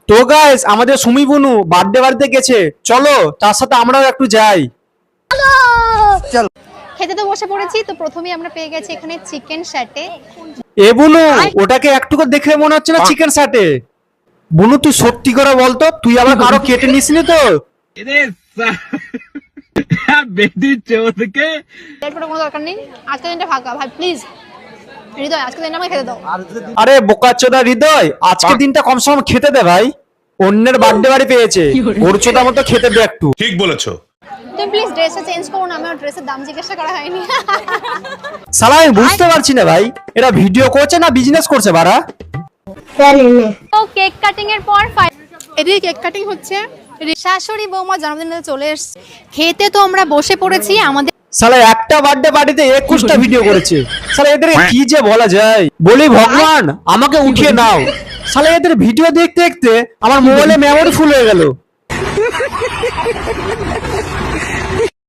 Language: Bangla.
তো গাইস আমাদের সুমি বুনু বার্থডে বাড়িতে গেছে, চলো তার সাথে আমরাও একটু যাই। খেতে তো বসে পড়েছি। তো প্রথমেই আমরা পেয়ে গেছি এখানে চিকেন স্যাটে। এ বুনু, ওটাকে একটু করে দেখে মনে হচ্ছে না চিকেন সাটে। বুনু তুই সত্যি করে বলতো, তুই আবার কারো কেটে নিসনি তো? বেটি চোদকে লেট করার কোনো দরকার নেই, আজকের দিনটা ফাঁকা ভাই, প্লিজ হৃদয় আজকের দিনটা আমাকে খেতে দাও। আরে বোকাচোদা হৃদয়, আজকে দিনটা কম সময় খেতে দে ভাই। অন্যের বার্থডে বাড়ি পেয়েছে, ওর চোদা মতো খেতে দে একটু। ঠিক বলেছো। তুমি প্লিজ ড্রেসটা চেঞ্জ করো না, আমার ড্রেসের দাম জিজ্ঞাসা করা হয়নি। শালা আমি বুঝতে পারছি না ভাই, এরা ভিডিও করছে না বিজনেস করছে বাড়া। তো কেক কাটিং এর পর এদিকে কেক কাটিং হচ্ছে। শাশুড়ি বৌমা জন্মদিনে চলে এসেছে, খেতে তো আমরা বসে পড়েছি। আমাদের শালা একটা বার্থডে পার্টিতে 21টা ভিডিও করেছে। শালা এদের কি যে বলা যায়, বলি ভগবান আমাকে উঠিয়ে নাও। শালা এদের ভিডিও দেখতে দেখতে আমার মোবাইলে মেমোরি ফুল হয়ে গেল।